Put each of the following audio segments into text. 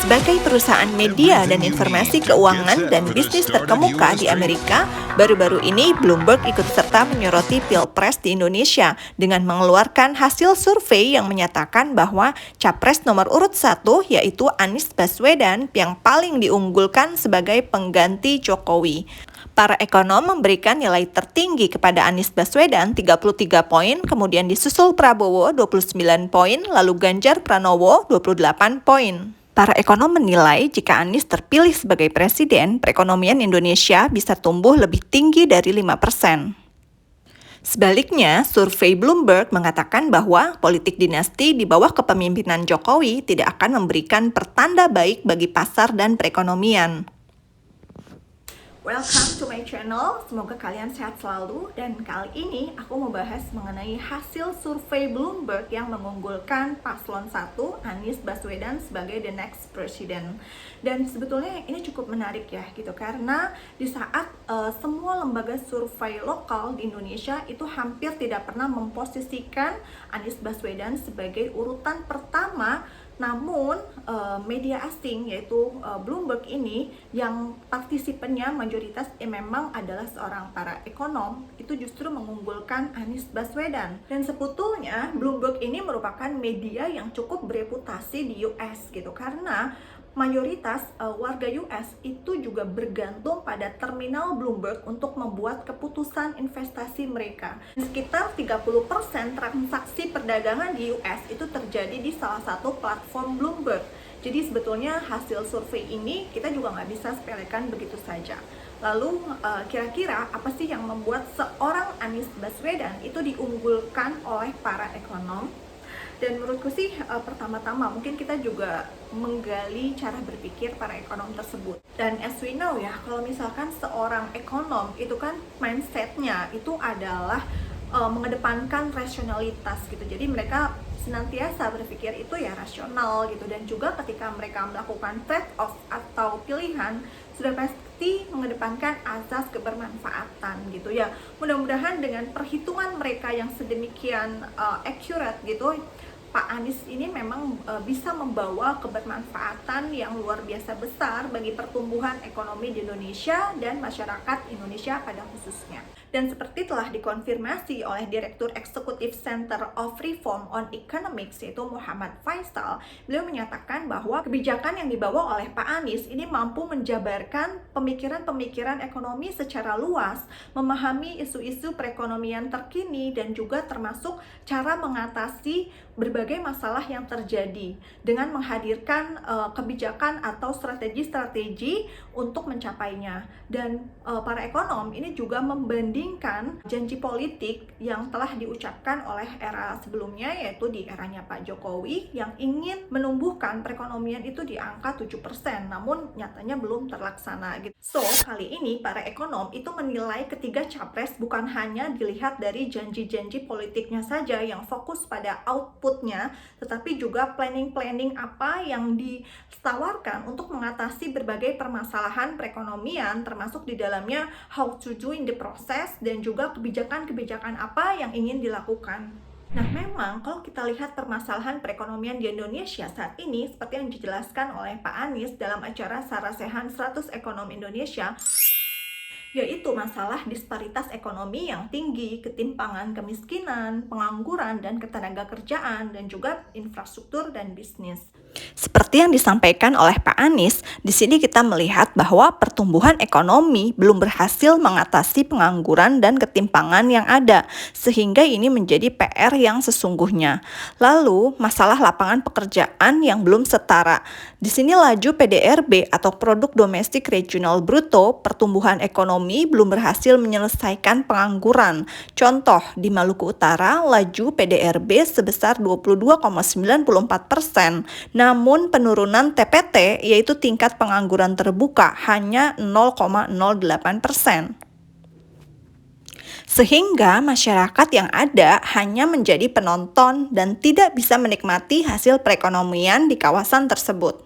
Sebagai perusahaan media dan informasi keuangan dan bisnis terkemuka di Amerika, baru-baru ini Bloomberg ikut serta menyoroti Pilpres di Indonesia dengan mengeluarkan hasil survei yang menyatakan bahwa capres nomor urut 1 yaitu Anies Baswedan yang paling diunggulkan sebagai pengganti Jokowi. Para ekonom memberikan nilai tertinggi kepada Anies Baswedan 33 poin, kemudian disusul Prabowo 29 poin, lalu Ganjar Pranowo 28 poin. Para ekonom menilai jika Anies terpilih sebagai presiden, perekonomian Indonesia bisa tumbuh lebih tinggi dari 5%. Sebaliknya, survei Bloomberg mengatakan bahwa politik dinasti di bawah kepemimpinan Jokowi tidak akan memberikan pertanda baik bagi pasar dan perekonomian. Welcome to my channel, semoga kalian sehat selalu. Dan kali ini aku mau bahas mengenai hasil survei Bloomberg yang mengunggulkan paslon 1 Anies Baswedan sebagai the next president. Dan sebetulnya ini cukup menarik ya gitu, karena di saat semua lembaga survei lokal di Indonesia itu hampir tidak pernah memposisikan Anies Baswedan sebagai urutan pertama, namun media asing yaitu Bloomberg ini yang partisipannya mayoritas memang adalah seorang para ekonom, itu justru mengunggulkan Anies Baswedan. Dan sebetulnya Bloomberg ini merupakan media yang cukup bereputasi di US gitu, karena mayoritas warga US itu juga bergantung pada terminal Bloomberg untuk membuat keputusan investasi mereka. Sekitar 30% transaksi perdagangan di US itu terjadi di salah satu platform Bloomberg. Jadi sebetulnya hasil survei ini kita juga nggak bisa sepelekan begitu saja. Lalu kira-kira apa sih yang membuat seorang Anies Baswedan itu diunggulkan oleh para ekonom? Dan menurutku sih pertama-tama mungkin kita juga menggali cara berpikir para ekonom tersebut. Dan as we know ya, kalau misalkan seorang ekonom itu kan mindsetnya itu adalah mengedepankan rasionalitas gitu. Jadi mereka senantiasa berpikir itu ya rasional gitu. Dan juga ketika mereka melakukan trade-off atau pilihan, sudah pasti mengedepankan azas kebermanfaatan gitu ya. Mudah-mudahan dengan perhitungan mereka yang sedemikian accurate gitu, Pak Anies ini memang bisa membawa kebermanfaatan yang luar biasa besar bagi pertumbuhan ekonomi di Indonesia dan masyarakat Indonesia pada khususnya. Dan seperti telah dikonfirmasi oleh Direktur Eksekutif Center of Reform on Economics yaitu Muhammad Faisal, beliau menyatakan bahwa kebijakan yang dibawa oleh Pak Anies ini mampu menjabarkan pemikiran-pemikiran ekonomi secara luas, memahami isu-isu perekonomian terkini dan juga termasuk cara mengatasi berbagai masalah yang terjadi dengan menghadirkan kebijakan atau strategi-strategi untuk mencapainya. Dan para ekonom ini juga membandingkan janji politik yang telah diucapkan oleh era sebelumnya, yaitu di eranya Pak Jokowi yang ingin menumbuhkan perekonomian itu di angka 7%, namun nyatanya belum terlaksana gitu. So, kali ini para ekonom itu menilai ketiga capres bukan hanya dilihat dari janji-janji politiknya saja yang fokus pada outputnya, tetapi juga planning-planning apa yang ditawarkan untuk mengatasi berbagai permasalahan perekonomian, termasuk di dalamnya how to do in the process dan juga kebijakan-kebijakan apa yang ingin dilakukan. Nah, memang kalau kita lihat permasalahan perekonomian di Indonesia saat ini seperti yang dijelaskan oleh Pak Anies dalam acara Sarasehan 100 Ekonom Indonesia, yaitu masalah disparitas ekonomi yang tinggi, ketimpangan kemiskinan, pengangguran dan ketenagakerjaan, dan juga infrastruktur dan bisnis. Seperti yang disampaikan oleh Pak Anies, di sini kita melihat bahwa pertumbuhan ekonomi belum berhasil mengatasi pengangguran dan ketimpangan yang ada, sehingga ini menjadi PR yang sesungguhnya. Lalu, masalah lapangan pekerjaan yang belum setara. Di sini laju PDRB atau Produk Domestik Regional Bruto, pertumbuhan ekonomi belum berhasil menyelesaikan pengangguran. Contoh, di Maluku Utara, laju PDRB sebesar 22,94%. Namun penurunan TPT yaitu tingkat pengangguran terbuka hanya 0,08%. Sehingga masyarakat yang ada hanya menjadi penonton dan tidak bisa menikmati hasil perekonomian di kawasan tersebut.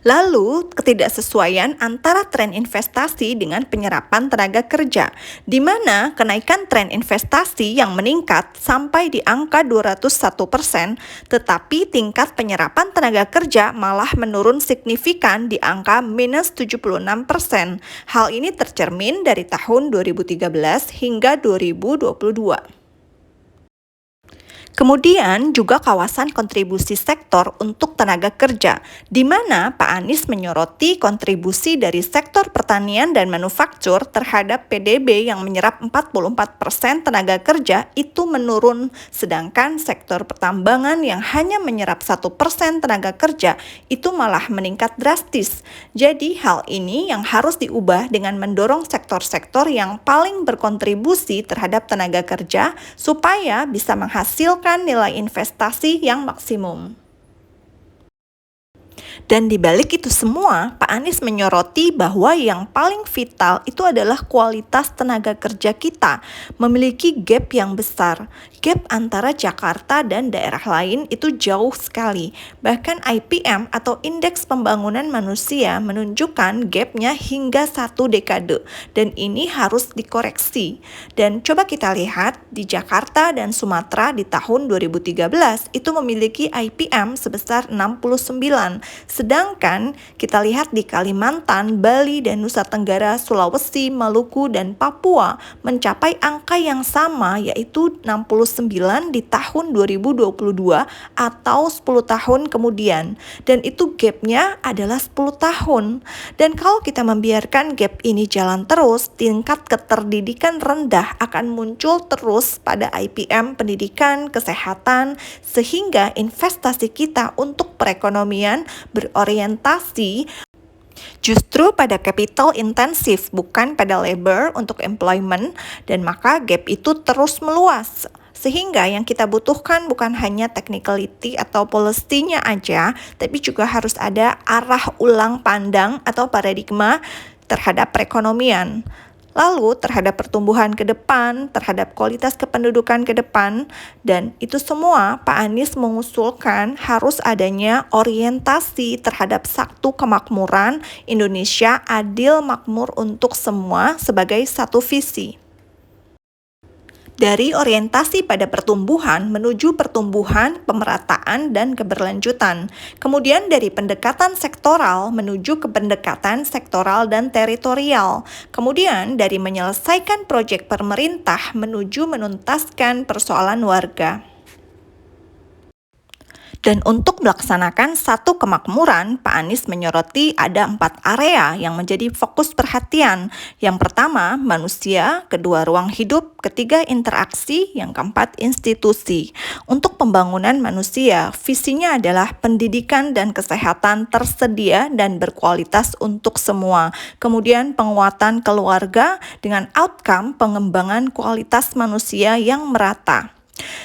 Lalu, ketidaksesuaian antara tren investasi dengan penyerapan tenaga kerja, di mana kenaikan tren investasi yang meningkat sampai di angka 201%, tetapi tingkat penyerapan tenaga kerja malah menurun signifikan di angka minus 76%. Hal ini tercermin dari tahun 2013 hingga 2022. Kemudian juga kawasan kontribusi sektor untuk tenaga kerja, di mana Pak Anies menyoroti kontribusi dari sektor pertanian dan manufaktur terhadap PDB yang menyerap 44% tenaga kerja itu menurun, sedangkan sektor pertambangan yang hanya menyerap 1% tenaga kerja itu malah meningkat drastis. Jadi hal ini yang harus diubah dengan mendorong sektor-sektor yang paling berkontribusi terhadap tenaga kerja supaya bisa menghasilkan nilai investasi yang maksimum. Dan di balik itu semua, Pak Anies menyoroti bahwa yang paling vital itu adalah kualitas tenaga kerja kita, memiliki gap yang besar. Gap antara Jakarta dan daerah lain itu jauh sekali. Bahkan IPM atau Indeks Pembangunan Manusia menunjukkan gapnya hingga 1 dekade. Dan ini harus dikoreksi. Dan coba kita lihat di Jakarta dan Sumatera di tahun 2013 itu memiliki IPM sebesar 69. Sedangkan kita lihat di Kalimantan, Bali, dan Nusa Tenggara, Sulawesi, Maluku, dan Papua mencapai angka yang sama yaitu 69 di tahun 2022 atau 10 tahun kemudian. Dan itu gapnya adalah 10 tahun. Dan kalau kita membiarkan gap ini jalan terus, tingkat keterdidikan rendah akan muncul terus pada IPM pendidikan, kesehatan, sehingga investasi kita untuk perekonomian berorientasi justru pada capital intensif, bukan pada labor untuk employment, dan maka gap itu terus meluas. Sehingga yang kita butuhkan bukan hanya technicality atau policy-nya aja, tapi juga harus ada arah ulang pandang atau paradigma terhadap perekonomian. Lalu terhadap pertumbuhan ke depan, terhadap kualitas kependudukan ke depan, dan itu semua Pak Anies mengusulkan harus adanya orientasi terhadap satu kemakmuran Indonesia adil makmur untuk semua sebagai satu visi. Dari orientasi pada pertumbuhan menuju pertumbuhan, pemerataan, dan keberlanjutan. Kemudian dari pendekatan sektoral menuju ke pendekatan sektoral dan teritorial. Kemudian dari menyelesaikan proyek pemerintah menuju menuntaskan persoalan warga. Dan untuk melaksanakan satu kemakmuran, Pak Anies menyoroti ada 4 area yang menjadi fokus perhatian. Yang pertama, manusia, kedua ruang hidup, ketiga interaksi, yang keempat institusi. Untuk pembangunan manusia, visinya adalah pendidikan dan kesehatan tersedia dan berkualitas untuk semua. Kemudian penguatan keluarga dengan outcome pengembangan kualitas manusia yang merata.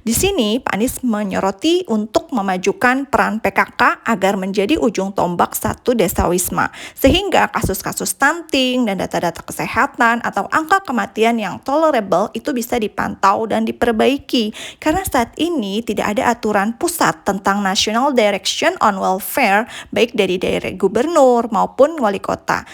Di sini, Pak Anies menyoroti untuk memajukan peran PKK agar menjadi ujung tombak satu desa wisma, sehingga kasus-kasus stunting dan data-data kesehatan atau angka kematian yang tolerable itu bisa dipantau dan diperbaiki, karena saat ini tidak ada aturan pusat tentang National Direction on Welfare, baik dari daerah gubernur maupun wali kota.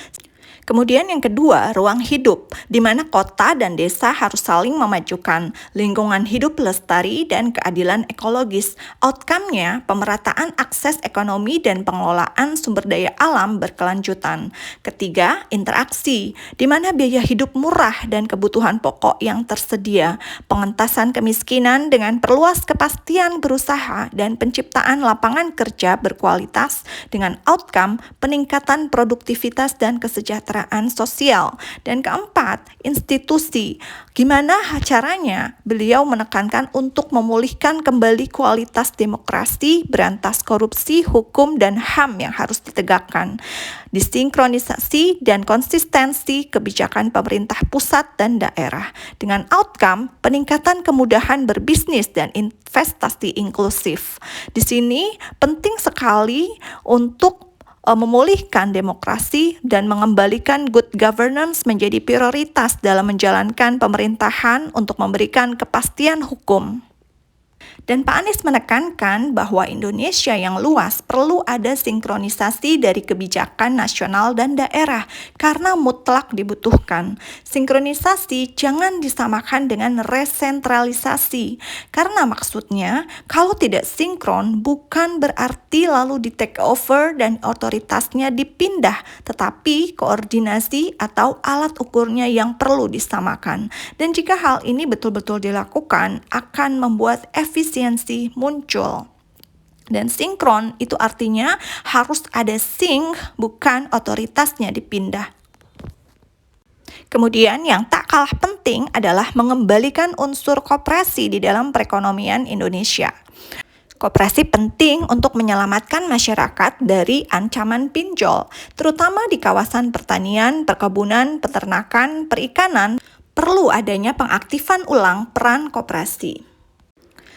Kemudian yang kedua, ruang hidup, di mana kota dan desa harus saling memajukan lingkungan hidup lestari dan keadilan ekologis. Outcome-nya, pemerataan akses ekonomi dan pengelolaan sumber daya alam berkelanjutan. Ketiga, interaksi, di mana biaya hidup murah dan kebutuhan pokok yang tersedia. Pengentasan kemiskinan dengan perluas kepastian berusaha dan penciptaan lapangan kerja berkualitas dengan outcome peningkatan produktivitas dan kesejahteraan sosial. Dan keempat, institusi. Gimana caranya beliau menekankan untuk memulihkan kembali kualitas demokrasi, berantas korupsi, hukum, dan HAM yang harus ditegakkan. Disinkronisasi dan konsistensi kebijakan pemerintah pusat dan daerah. Dengan outcome, peningkatan kemudahan berbisnis dan investasi inklusif. Di sini penting sekali untuk memulihkan demokrasi dan mengembalikan good governance menjadi prioritas dalam menjalankan pemerintahan untuk memberikan kepastian hukum. Dan Pak Anies menekankan bahwa Indonesia yang luas perlu ada sinkronisasi dari kebijakan nasional dan daerah karena mutlak dibutuhkan. Sinkronisasi jangan disamakan dengan resentralisasi karena maksudnya kalau tidak sinkron bukan berarti lalu di take over dan otoritasnya dipindah, tetapi koordinasi atau alat ukurnya yang perlu disamakan. Dan jika hal ini betul-betul dilakukan akan membuat efisiensi muncul. Dan sinkron itu artinya harus ada sync, bukan otoritasnya dipindah. Kemudian yang tak kalah penting adalah mengembalikan unsur koperasi di dalam perekonomian Indonesia. Koperasi penting untuk menyelamatkan masyarakat dari ancaman pinjol, terutama di kawasan pertanian, perkebunan, peternakan, perikanan. Perlu adanya pengaktifan ulang peran koperasi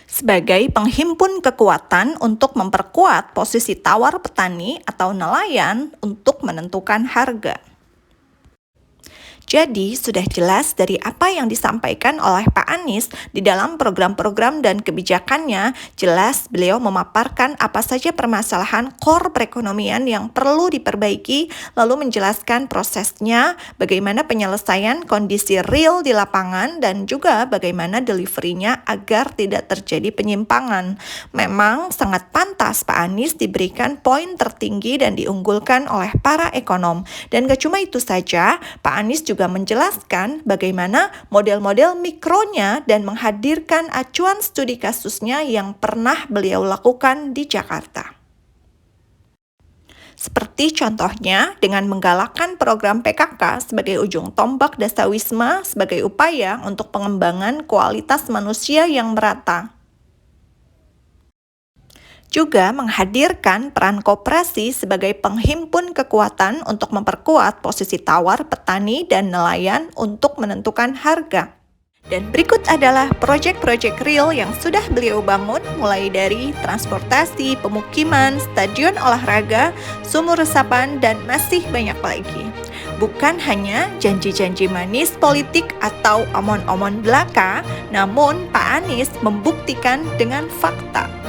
sebagai penghimpun kekuatan untuk memperkuat posisi tawar petani atau nelayan untuk menentukan harga. Jadi, sudah jelas dari apa yang disampaikan oleh Pak Anies di dalam program-program dan kebijakannya, jelas beliau memaparkan apa saja permasalahan core perekonomian yang perlu diperbaiki, lalu menjelaskan prosesnya, bagaimana penyelesaian kondisi real di lapangan, dan juga bagaimana delivery-nya agar tidak terjadi penyimpangan. Memang sangat pantas Pak Anies diberikan poin tertinggi dan diunggulkan oleh para ekonom. Dan gak cuma itu saja, Pak Anies juga menjelaskan bagaimana model-model mikronya dan menghadirkan acuan studi kasusnya yang pernah beliau lakukan di Jakarta. Seperti contohnya dengan menggalakkan program PKK sebagai ujung tombak dasawisma sebagai upaya untuk pengembangan kualitas manusia yang merata. Juga menghadirkan peran koperasi sebagai penghimpun kekuatan untuk memperkuat posisi tawar petani dan nelayan untuk menentukan harga. Dan berikut adalah proyek-proyek real yang sudah beliau bangun, mulai dari transportasi, pemukiman, stadion olahraga, sumur resapan, dan masih banyak lagi. Bukan hanya janji-janji manis politik atau omon-omon belaka, namun Pak Anies membuktikan dengan fakta.